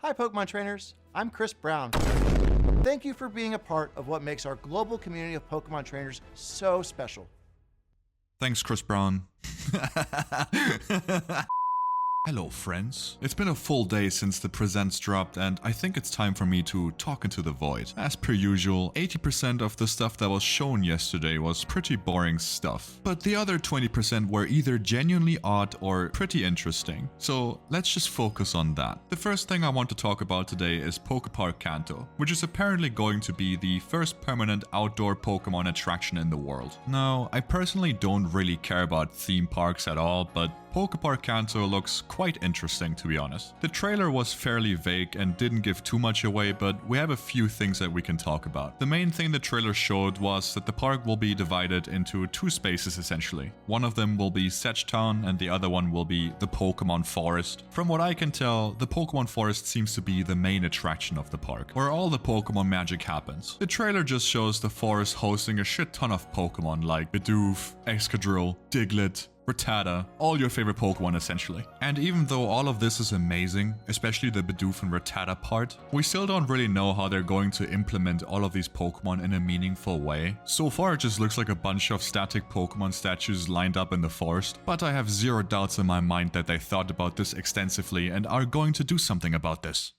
Hi Pokemon trainers, I'm Chris Brown. Thank you for being a part of what makes our global community of Pokemon trainers so special. Thanks, Chris Brown. Hello friends. It's been a full day since the presents dropped and I think it's time for me to talk into the void. As per usual, 80% of the stuff that was shown yesterday was pretty boring stuff. But the other 20% were either genuinely odd or pretty interesting. So let's just focus on that. The first thing I want to talk about today is Pokepark Kanto, which is apparently going to be the first permanent outdoor Pokemon attraction in the world. Now, I personally don't really care about theme parks at all, but Pokepark Kanto looks quite interesting, to be honest. The trailer was fairly vague and didn't give too much away, but we have a few things that we can talk about. The main thing the trailer showed was that the park will be divided into two spaces essentially. One of them will be Shoutout and the other one will be the Pokemon Forest. From what I can tell, the Pokemon Forest seems to be the main attraction of the park, where all the Pokemon magic happens. The trailer just shows the forest hosting a shit ton of Pokemon like Bidoof, Excadrill, Diglett, Rattata, all your favorite Pokemon essentially. And even though all of this is amazing, especially the Bidoof and Rattata part, we still don't really know how they're going to implement all of these Pokemon in a meaningful way. So far it just looks like a bunch of static Pokemon statues lined up in the forest, but I have zero doubts in my mind that they thought about this extensively and are going to do something about this.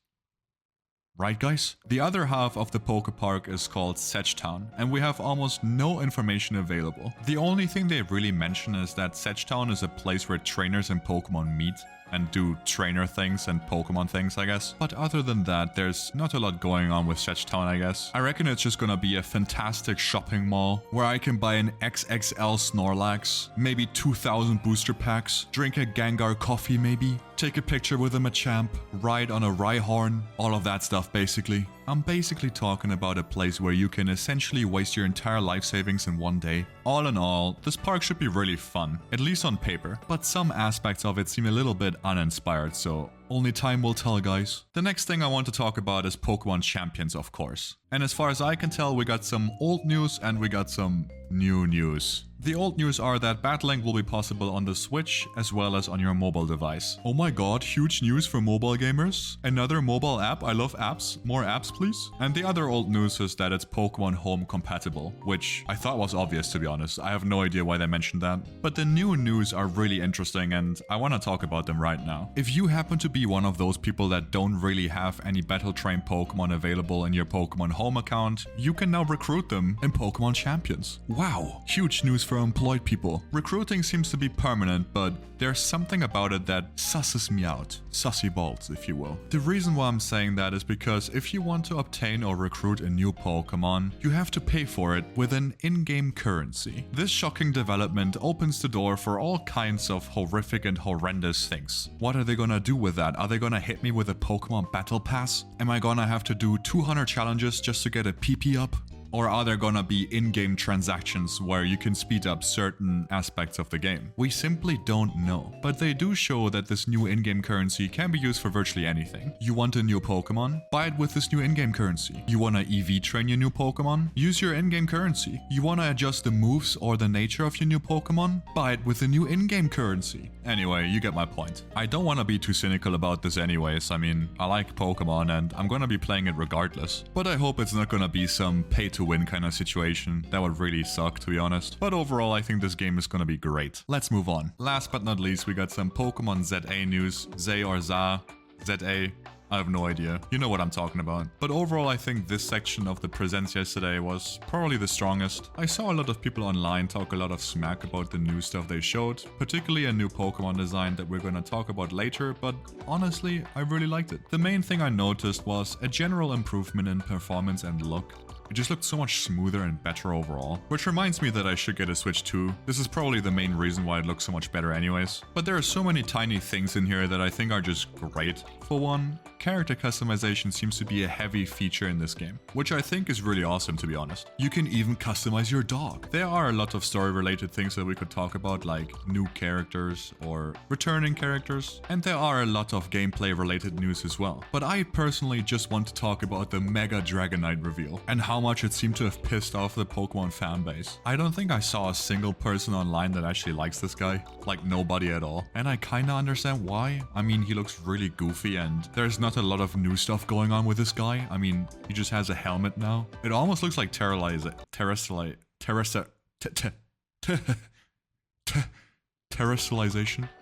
Right guys? The other half of the Pokepark is called Shoutout, and we have almost no information available. The only thing they really mention is that Shoutout is a place where trainers and Pokemon meet and do trainer things and Pokemon things, I guess. But other than that, there's not a lot going on with Shoutout, I guess. I reckon it's just gonna be a fantastic shopping mall where I can buy an XXL Snorlax, maybe 2,000 booster packs, drink a Gengar coffee maybe, take a picture with a Machamp, ride on a Rhyhorn, all of that stuff basically. I'm basically talking about a place where you can essentially waste your entire life savings in one day. All in all, this park should be really fun, at least on paper, but some aspects of it seem a little bit uninspired, so only time will tell, guys. The next thing I want to talk about is Pokemon Champions, of course. And as far as I can tell, we got some old news and we got some new news. The old news are that battling will be possible on the Switch as well as on your mobile device. Oh my god, huge news for mobile gamers. Another mobile app, I love apps. More apps please. And the other old news is that it's Pokemon Home compatible, which I thought was obvious to be honest. I have no idea why they mentioned that. But the new news are really interesting and I want to talk about them right now. If you happen to be one of those people that don't really have any battle train Pokemon available in your Pokemon Home account, you can now recruit them in Pokemon Champions. Wow, huge news for employed people. Recruiting seems to be permanent, but there's something about it that susses me out. Sussy balls, if you will. The reason why I'm saying that is because if you want to obtain or recruit a new Pokemon, you have to pay for it with an in-game currency. This shocking development opens the door for all kinds of horrific and horrendous things. What are they gonna do with that? Are they gonna hit me with a Pokemon Battle Pass? Am I gonna have to do 200 challenges just to get a PP up? Or are there gonna be in-game transactions where you can speed up certain aspects of the game? We simply don't know. But they do show that this new in-game currency can be used for virtually anything. You want a new Pokemon? Buy it with this new in-game currency. You wanna EV train your new Pokemon? Use your in-game currency. You wanna adjust the moves or the nature of your new Pokemon? Buy it with the new in-game currency. Anyway, you get my point. I don't wanna be too cynical about this anyways. I mean, I like Pokemon and I'm gonna be playing it regardless. But I hope it's not gonna be some pay-to-win kind of situation. That would really suck, to be honest. But overall, I think this game is gonna be great. Let's move on. Last but not least, we got some Pokemon ZA news. Zay or Za? ZA? I have no idea. You know what I'm talking about. But overall, I think this section of the presents yesterday was probably the strongest. I saw a lot of people online talk a lot of smack about the new stuff they showed, particularly a new Pokemon design that we're gonna talk about later, but honestly, I really liked it. The main thing I noticed was a general improvement in performance and look. It just looked so much smoother and better overall. Which reminds me that I should get a Switch too. This is probably the main reason why it looks so much better anyways. But there are so many tiny things in here that I think are just great. For one, character customization seems to be a heavy feature in this game, which I think is really awesome to be honest. You can even customize your dog. There are a lot of story related things that we could talk about, like new characters or returning characters, and there are a lot of gameplay related news as well. But I personally just want to talk about the Mega Dragonite reveal and how much it seemed to have pissed off the Pokemon fanbase. I don't think I saw a single person online that actually likes this guy, like nobody at all, and I kinda understand why. I mean, he looks really goofy and there's not not a lot of new stuff going on with this guy. I mean, he just has a helmet now. It almost looks like terrestrialization.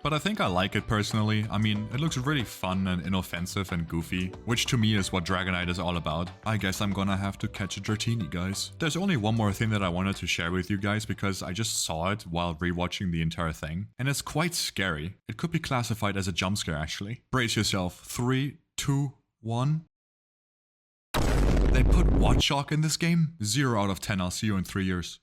But I think I like it personally. I mean, it looks really fun and inoffensive and goofy, which to me is what Dragonite is all about. I guess I'm gonna have to catch a Dratini, guys. There's only one more thing that I wanted to share with you guys because I just saw it while rewatching the entire thing, and it's quite scary. It could be classified as a jump scare, actually. Brace yourself. 3, 2, 1. They put what shock in this game? 0 out of 10. I'll see you in 3 years.